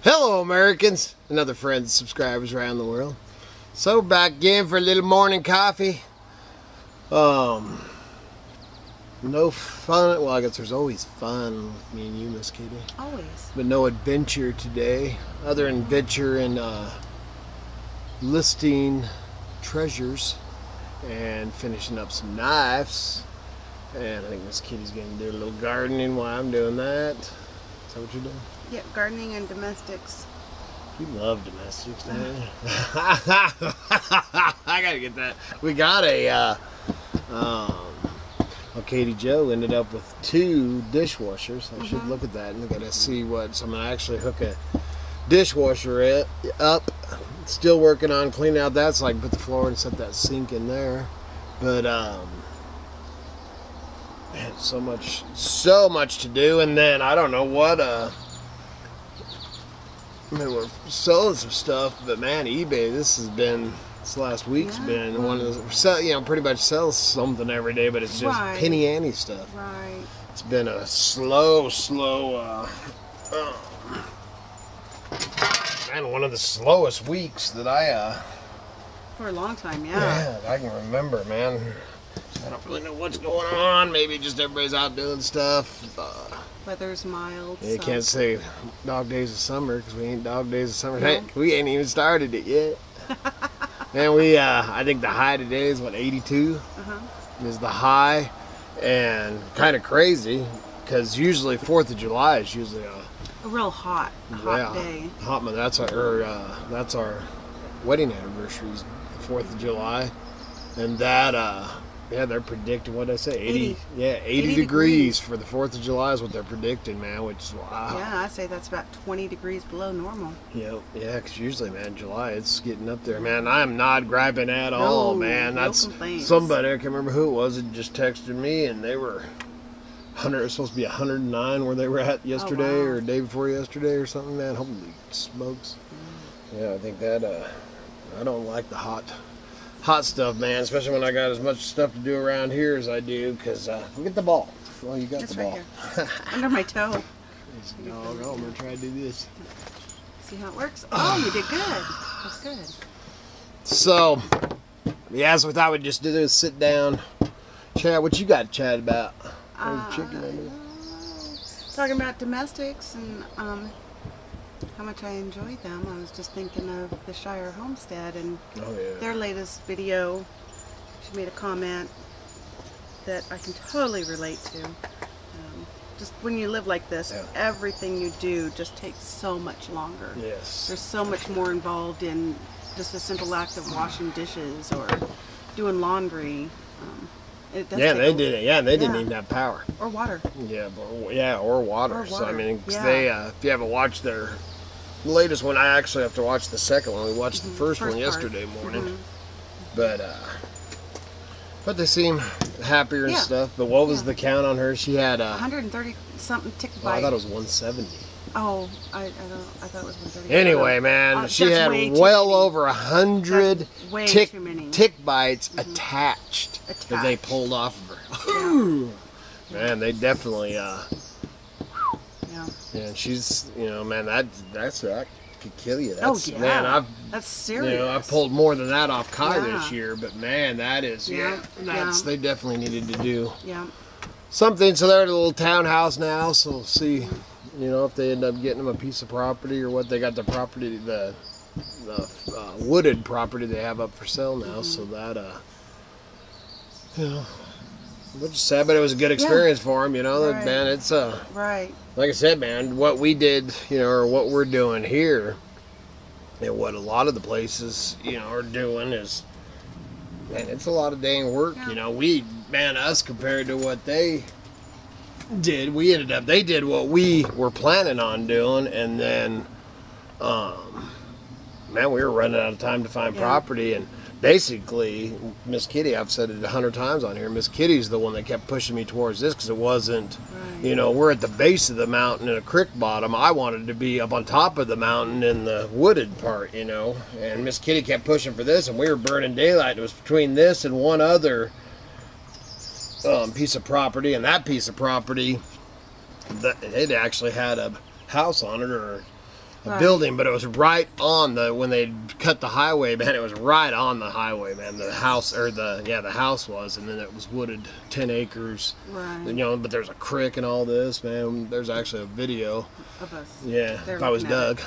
Hello, Americans and other friends, subscribers around the world. So back again for a little morning coffee. No fun. Well, I guess there's always fun with me and you, Miss Kitty. Always. But no adventure today. Other adventure in listing treasures and finishing up some knives. And I think Miss Kitty's going to do a little gardening while I'm doing that. Is that what you're doing? Yeah, gardening and domestics. You love domestics, don't you? I gotta get that. We got a, well, Katie Jo ended up with 2 dishwashers. I should look at that and gotta see what, so I'm gonna actually hook a dishwasher up. Still working on cleaning out that so I can put the floor and set that sink in there. But, man, so much to do. And then, I don't know what, I mean, we're selling some stuff, but man, eBay, this last week's been one of those, you know, pretty much sells something every day, but it's just penny ante stuff. Right. It's been a slow, man, one of the slowest weeks that for a long time, yeah. I can remember, man. I don't really know what's going on. Maybe just everybody's out doing stuff. Weather's mild. You can't say dog days of summer because we ain't dog days of summer. No. We ain't even started it yet. And I think the high today is what, 82 is the high, and kind of crazy because usually 4th of July is usually a real hot day. Hot month. That's our wedding anniversary, is the 4th of July, and that yeah, they're predicting, what did I say? 80. Yeah, 80 degrees for the 4th of July is what they're predicting, man, which is wow. Yeah, I'd say that's about 20 degrees below normal. Yeah, because usually, man, July, it's getting up there, man. I am not griping at all, man. That's somebody, I can't remember who it was, that just texted me, and they were it was supposed to be 109 where they were at yesterday or day before yesterday or something, man. Holy smokes. Yeah, I think that, I don't like the hot stuff, man, especially when I got as much stuff to do around here as I do, because get the ball. Well, you got the ball. Right here. Under my toe. No, I'm going to try to do this. See how it works? Oh, you did good. That's good. So, yeah, so we thought we'd just do this, sit down, chat. What you got to chat about? Chicken under? Talking about domestics and how much I enjoy them. I was just thinking of the Shire Homestead and their latest video. She made a comment that I can totally relate to. Just when you live like this, everything you do just takes so much longer. Yes. There's so much more involved in just a simple act of washing dishes or doing laundry. They did it. Yeah, and they didn't even have power or water. Yeah, or water. So I mean, they if you haven't watched their latest one, I actually have to watch the second one. We watched the first one yesterday morning, but they seem happier and stuff. But what was the count on her? She had 130 something tick bites. I thought it was 170. Oh, I thought it was 130. Anyway, man, she had well over 100 tick bites attached that they pulled off of her. Yeah. Man, they definitely, yeah, she's, you know, man, that could kill you. That's, man, that's serious. You know, I pulled more than that off Kai this year, but man, that is, they definitely needed to do something. So they're at a little townhouse now, so we'll see. You know, if they end up getting them a piece of property or what. They got the property, the wooded property they have up for sale now. So that, you know, which is sad, but it was a good experience for them. You know, man, it's like I said, man, what we did, you know, or what we're doing here, and what a lot of the places, you know, are doing is, man, it's a lot of dang work. You know, us compared to what they did, they did what we were planning on doing, and then man, we were running out of time to find property, and basically Miss Kitty, I've said it 100 times on here, Miss Kitty's the one that kept pushing me towards this, because it wasn't you know, we're at the base of the mountain in a creek bottom. I wanted to be up on top of the mountain in the wooded part, you know, and Miss Kitty kept pushing for this, and we were burning daylight. It was between this and one other piece of property, and that piece of property, it actually had a house on it, or building, but it was right on when they cut the highway, man. It was right on the highway, man. The house, or the house was, and then it was wooded, 10 acres. Right. And, but there's a creek and all this, man. There's actually a video of us. Yeah, if I was Doug.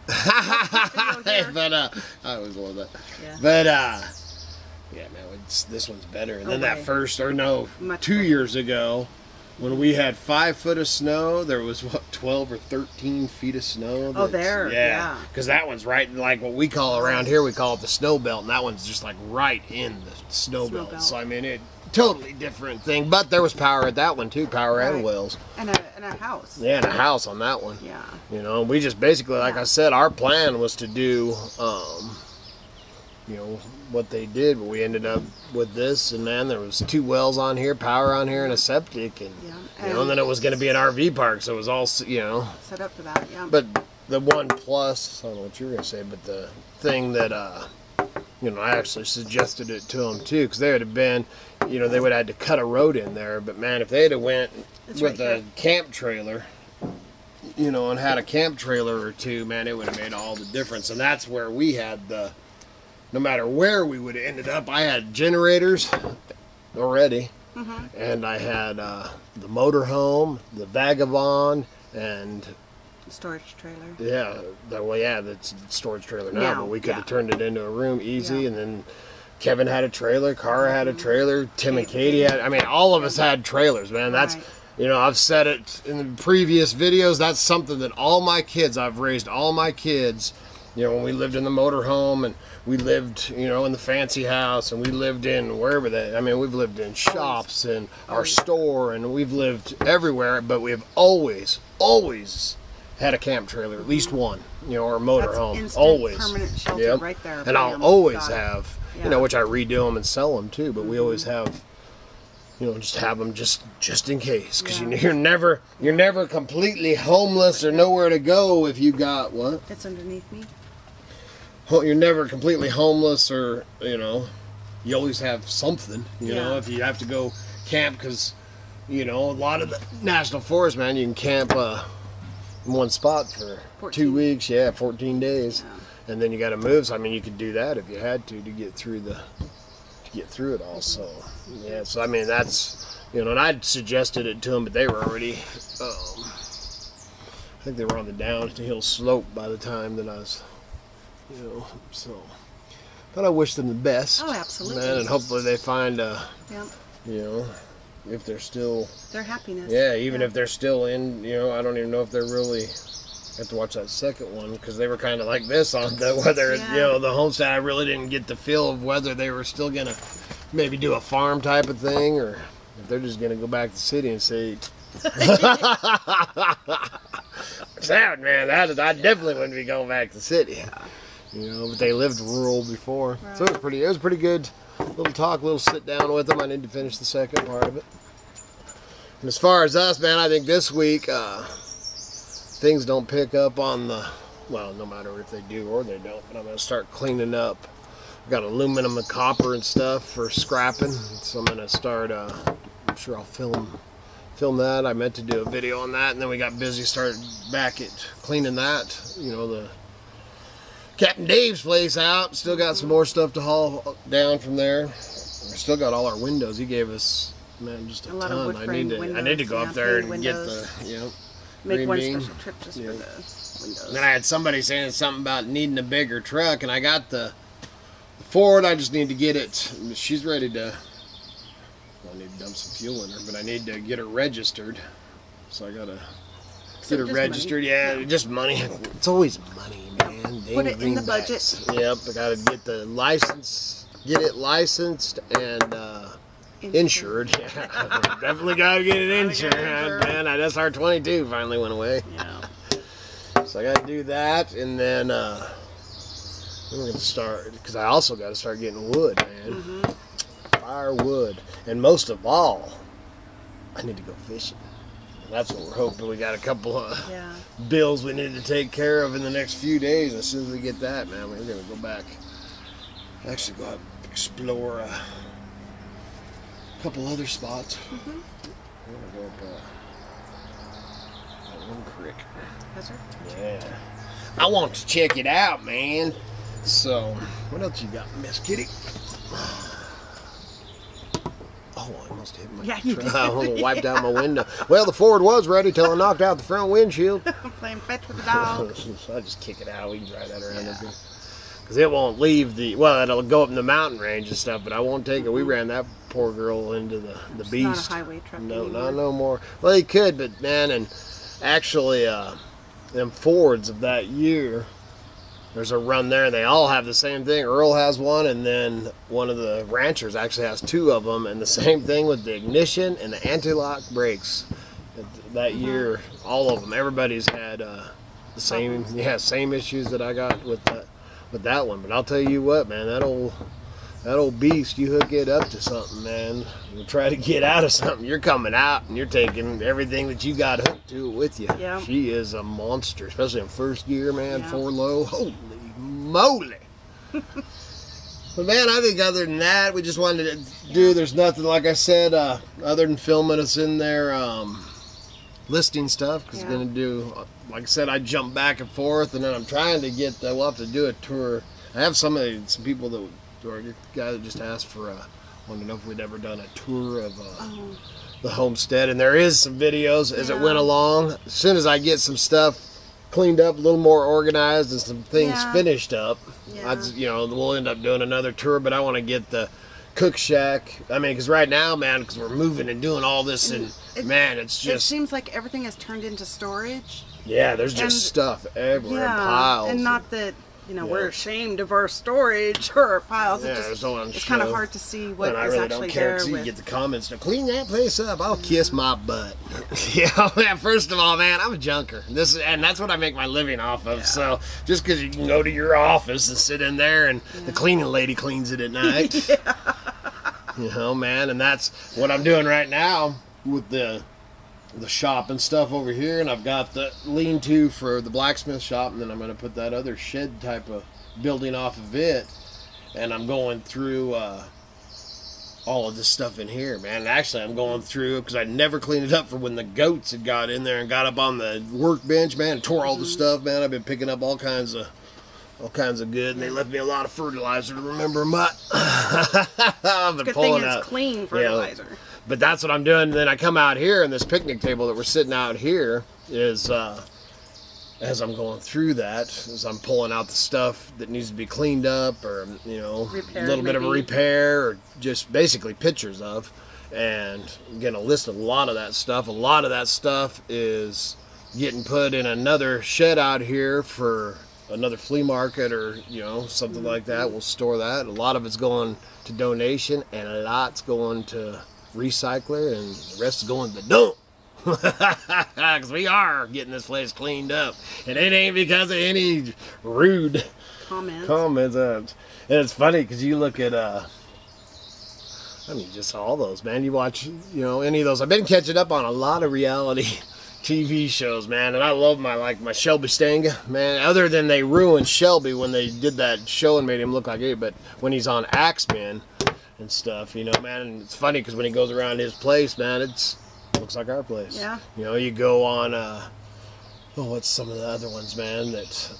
But I always love that. Yeah. But yeah, man, this one's better. And then that first, or no, much 2 years ago, when we had 5 foot of snow, there was, 12 or 13 feet of snow. Oh, there, yeah. Because that one's right, like what we call around here, we call it the snow belt, and that one's just like right in the snow belt. So, I mean, totally different thing. But there was power at that one, too, power and wells. And a house. Yeah, and a house on that one. Yeah. We just basically, like I said, our plan was to do, what they did, but we ended up with this, and man, there was 2 wells on here, power on here, and a septic, and and then it was going to be an RV park, so it was all set up for that. Yeah. But the one plus, I don't know what you were going to say, but the thing that I actually suggested it to them too, because they would have been, they would have had to cut a road in there, but man, if they'd have went with a camp trailer, and had a camp trailer or two, man, it would have made all the difference. And that's where we had no matter where we would have ended up, I had generators already, and I had the motorhome, the Vagabond, and storage trailer. Yeah, that's a storage trailer now, but we could have turned it into a room easy, and then Kevin had a trailer, Cara had a trailer, Tim and Katie had, all of us had trailers, man. That's, I've said it in the previous videos, that's something that I've raised all my kids, when we lived in the motorhome, and we lived, in the fancy house, and we lived in wherever we've lived in shops and our store, and we've lived everywhere, but we've always had a camp trailer, at least one, or a motorhome, always. Permanent shelter right there. And I'll always have, which I redo them and sell them too, but we always have, just have them just in case, because you're never completely homeless or nowhere to go if you got what? It's underneath me. You're never completely homeless, or you always have something. If you have to go camp, because a lot of the national forest, man, you can camp in one spot for 2 weeks, 14 days, and then you got to move. So you could do that if you had to get through it all. So so that's and I'd suggested it to them, but they were already I think they were on the downhill slope by the time that I was so. But I wish them the best. Oh, absolutely. Man, and hopefully they find if they're still their happiness. Yeah, even if they're still in, I don't even know if they're really. I have to watch that second one, because they were kind of like this on whether the homestead. I really didn't get the feel of whether they were still gonna maybe do a farm type of thing, or if they're just gonna go back to the city and say. Sad, man. I definitely wouldn't be going back to the city. But they lived rural before, so it was pretty good. Little talk, little sit down with them. I need to finish the second part of it. And as far as us, man, I think this week things don't pick up on no matter if they do or they don't, but I'm going to start cleaning up. I've got aluminum and copper and stuff for scrapping, so I'm going to start, I'm sure I'll film that. I meant to do a video on that, and then we got busy, started back at cleaning that, the Captain Dave's place out. Still got some more stuff to haul down from there. We still got all our windows. He gave us, man, just a ton. I need to go up there and get the make one special trip just for the windows. And then I had somebody saying something about needing a bigger truck, and I got the Ford. I just need to get it. She's ready to. I need to dump some fuel in her, but I need to get her registered. So I gotta get her registered. Money. Just money. It's always money, man. Put it in the budget. Yep, I gotta get the license, get it licensed and insured. Yeah, definitely gotta get it insured, man. That's our 22 finally went away. Yeah. So I gotta do that, and then we're gonna start, because I also gotta start getting wood, man. Firewood, and most of all, I need to go fishing. That's what we're hoping. We got a couple of bills we need to take care of in the next few days. As soon as we get that, man, we're going to go back. Actually, go out and explore a couple other spots. We're going to go up that one creek. Yes, sir. Yeah. I want to check it out, man. So, what else you got, Miss Kitty? Oh, I almost hit my truck. I almost wiped out my window. Well, the Ford was ready till I knocked out the front windshield. Playing fetch with the dog. I'll just kick it out. We can drive that around up here. Because it won't leave the, well, it'll go up in the mountain range and stuff, but I won't take it. We ran that poor girl into the beast. It's not a highway truck No, anymore. not no more. Well, you could, but man, and actually, them Fords of that year, there's a run there. They all have the same thing. Earl has one, and then one of the ranchers actually has two of them, and the same thing with the ignition and the anti-lock brakes. That year, all of them, everybody's had the same, same issues that I got with that one. But I'll tell you what, man, that old beast, you hook it up to something, man, you try to get out of something, you're coming out and you're taking everything that you got hooked to it with you. Yeah. She is a monster, especially in first gear, man. 4 low, holy moly. But man, I think other than that, we just wanted to do, there's nothing, like I said, other than filming us in there listing stuff, because we're going to do, like I said, I jump back and forth, and then I'm trying to get, we'll have to do a tour. I have some people that, or a guy that just asked for wanted to know if we'd ever done a tour of the homestead, and there is some videos as it went along. As soon as I get some stuff cleaned up, a little more organized, and some things finished up, we'll end up doing another tour. But I want to get the cook shack. I mean, because right now, man, because we're moving and doing all this, and man, it's just, it seems like everything has turned into storage. Yeah, there's just stuff everywhere in piles. And not that, we're ashamed of our storage or our piles. It's kind of hard to see what is really actually don't care there. You get the comments to clean that place up. I'll kiss my butt. First of all, man, I'm a junker. And that's what I make my living off of. So just because you can go to your office and sit in there and the cleaning lady cleans it at night. Man, and that's what I'm doing right now with the shop and stuff over here, and I've got the lean-to for the blacksmith shop, and then I'm going to put that other shed type of building off of it, and I'm going through all of this stuff in here, man. And actually, I'm going through, because I never cleaned it up for when the goats had got in there and got up on the workbench, man, and tore all the stuff, man. I've been picking up all kinds of good, and they left me a lot of fertilizer to remember my I've been good pulling thing it's out clean fertilizer. But that's what I'm doing. And then I come out here, and this picnic table that we're sitting out here is, as I'm going through that, as I'm pulling out the stuff that needs to be cleaned up, or, a little bit of a repair, or just basically pictures of, and I'm going to list a lot of that stuff. A lot of that stuff is getting put in another shed out here for another flea market, or, something like that. We'll store that. A lot of it's going to donation, and a lot's going to recycler, and the rest is going to the dump. Because we are getting this place cleaned up, and it ain't because of any rude comments. And it's funny because you look at just all those, man. You watch any of those. I've been catching up on a lot of reality TV shows, man, and I love my Shelby Stanga, man. Other than they ruined Shelby when they did that show and made him look like it, but when he's on Axemen and stuff, man, and it's funny because when he goes around his place, man, it looks like our place. Yeah. You go on, what's some of the other ones, man, that,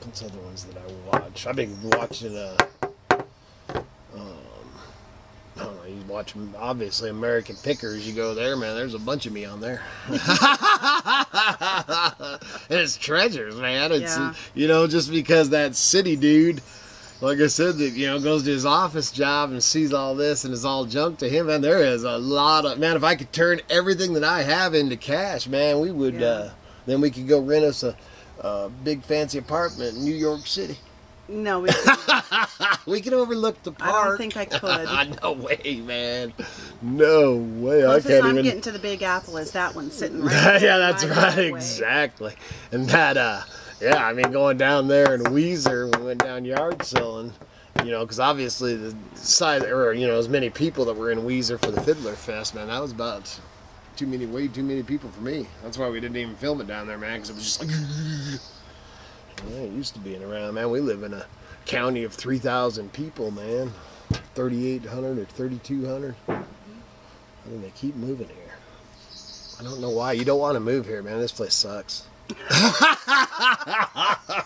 what's other ones that I watch? I've been watching, I don't know, you watch, obviously, American Pickers, you go there, man, there's a bunch of me on there. And it's treasures, man. It's, just because that city dude, like I said, that goes to his office job and sees all this and is all junk to him, man, there is a lot of, man, if I could turn everything that I have into cash, man, we would, then we could go rent us a big fancy apartment in New York City. No, we couldn't. We could overlook the park. I don't think I could. No way, man. No way. Closest I'm getting to the Big Apple is that one sitting right there. Yeah, that's right. Exactly. And that, going down there in Weezer, we went down yard selling, because obviously the size, or, as many people that were in Weezer for the Fiddler Fest, man, that was about way too many people for me. That's why we didn't even film it down there, man, because it was just like, yeah, it used to being around, man. We live in a county of 3,000 people, man. 3,800 or 3,200. I think they keep moving here. I don't know why. You don't want to move here, man. This place sucks.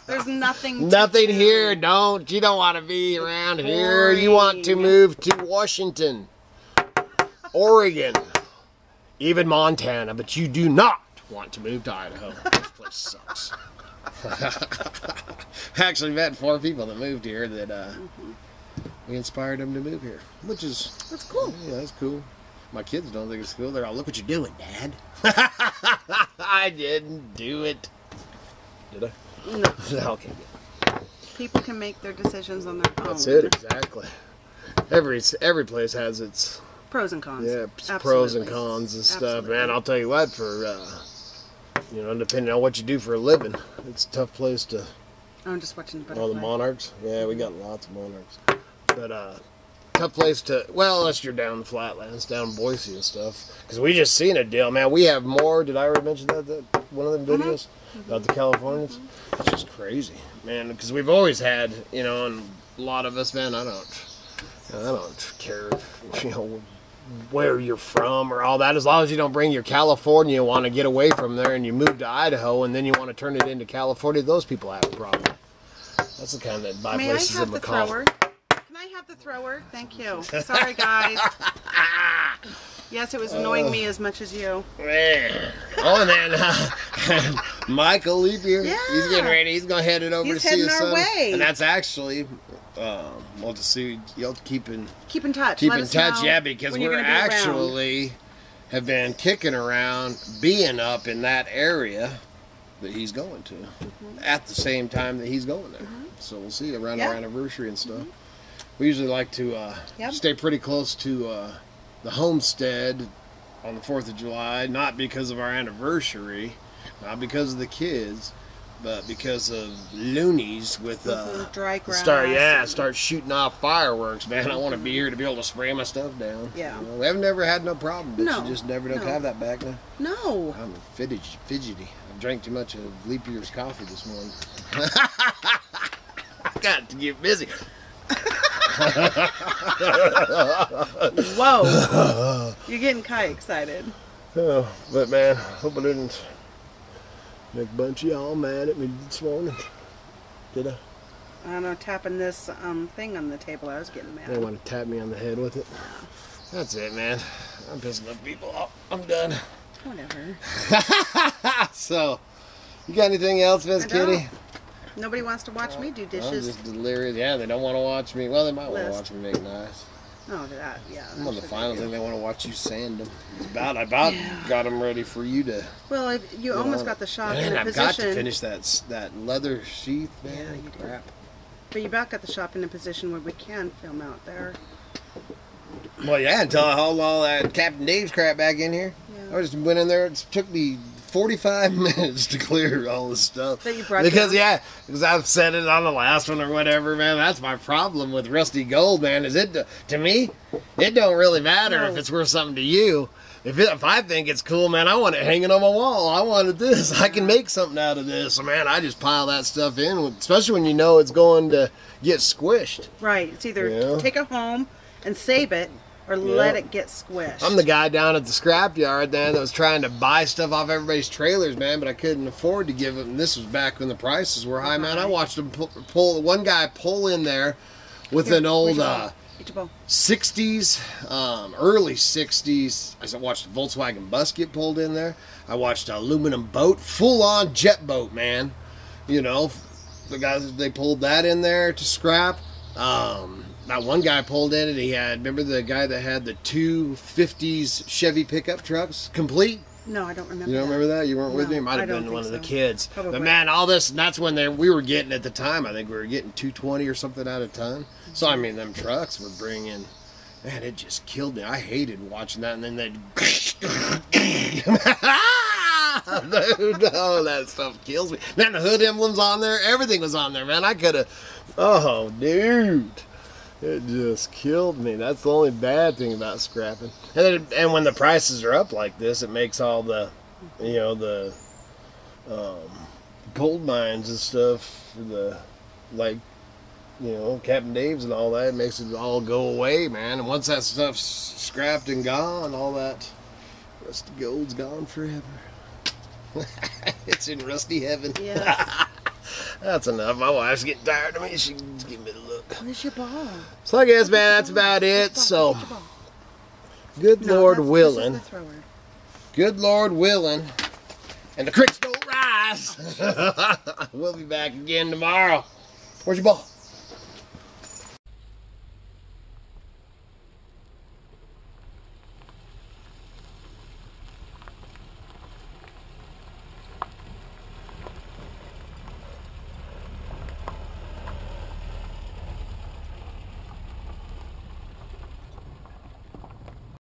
There's nothing. Nothing here. You don't want to be around here. You want to move to Washington, Oregon, even Montana, but you do not want to move to Idaho. This place sucks. Actually met 4 people that moved here that we inspired them to move here, which is... That's cool. Yeah, that's cool. My kids don't think it's cool. They're all, look what you're doing, Dad. I didn't do it. Did I? No. Okay, good. People can make their decisions on their own. That's it, exactly. Every place has its... Pros and cons. Yeah, absolutely. Pros and cons and stuff. Absolutely. Man, I'll tell you what, for, depending on what you do for a living, it's a tough place to... I'm just watching the butterfly. All the monarchs? Yeah, we got lots of monarchs. But, tough place to, well, unless you're down in the flatlands, down in Boise and stuff. Because we just seen a deal, man. We have more, did I already mention that one of them videos? About the Californians? It's just crazy, man. Because we've always had, and a lot of us, man, I don't care, where you're from or all that. As long as you don't bring your California and want to get away from there and you move to Idaho and then you want to turn it into California, those people have a problem. That's the kind that buy places in McCall. Can I have the thrower? Thank you. Sorry, guys. Yes, it was annoying me as much as you. Man. Oh, and then Michael Leap here. Yeah. He's getting ready. He's going to head it over to see his son. Way. And that's actually, we'll just see. You'll keep in touch. Keep in touch, yeah, because we're actually have been kicking around being up in that area that he's going to at the same time that he's going there. So we'll see around our anniversary and stuff. We usually like to stay pretty close to the Homestead on the 4th of July, not because of our anniversary, not because of the kids, but because of loonies with dry grass. Start shooting off fireworks, man. I want to be here to be able to spray my stuff down. Yeah. We haven't never had no problem, but you just never don't have that back now. No. I'm fidgety. I drank too much of Leap Year's coffee this morning. I got to get busy. Whoa. You're getting kind of excited. Oh, but man, hope I didn't make a bunch of y'all mad at me this morning. Did I? I don't know, tapping this thing on the table, I was getting mad. They want to tap me on the head with it. Yeah. That's it, man. I'm pissing enough people off. I'm done. Whatever. So, you got anything else, Miss Kitty? Nobody wants to watch me do dishes. I'm just delirious. Yeah, they don't want to watch me. Well, they might want to watch me make nice. Oh, that, yeah. I'm on the final thing. They want to watch you sand them. I about got them ready for you to. Well, you almost got the shop in a position. I've got to finish that leather sheath, man. Yeah, you do. Crap. But you about got the shop in a position where we can film out there. Well, yeah, until I hauled all that Captain Dave's crap back in here. Yeah. I just went in there. It took me 45 minutes to clear all this stuff. That you brought because I've said it on the last one or whatever, man. That's my problem with rusty gold, man. Is it to me? It don't really matter if it's worth something to you. If I think it's cool, man, I want it hanging on my wall. I wanted this. I can make something out of this. So, man, I just pile that stuff in, especially when you know it's going to get squished. Right. It's either take it home and save it, or let it get squished. I'm the guy down at the scrapyard, man, that was trying to buy stuff off everybody's trailers, man, but I couldn't afford to give them. This was back when the prices were high, man. I watched them pull one guy pull in there with an old 60s, early 60s. I watched a Volkswagen bus get pulled in there. I watched an aluminum boat, full-on jet boat, man. You know, the guys, they pulled that in there to scrap. That one guy pulled in and remember the guy that had the two 50s Chevy pickup trucks complete? No, I don't remember. You don't remember that? You weren't with me? It might have been one of the kids. Probably. But man, all this, and that's when we were getting at the time, I think we were getting 220 or something at a ton. So, I mean, them trucks would bring in, man, it just killed me. I hated watching that, and then they'd, dude, oh, that stuff kills me. Man, the hood emblems on there, everything was on there, man. I could have, oh, dude. It just killed me. That's the only bad thing about scrapping. And when the prices are up like this, it makes all the, the gold mines and stuff for the, Captain Dave's and all that, it makes it all go away, man. And once that stuff's scrapped and gone, all that rest of gold's gone forever. It's in rusty heaven. Yes. That's enough. My wife's getting tired of me. She can give me the look. Where's your ball? So I guess, man, that's about it. So, good Lord willing. This is the thrower. Good Lord willing. And the creeks don't rise. We'll be back again tomorrow. Where's your ball?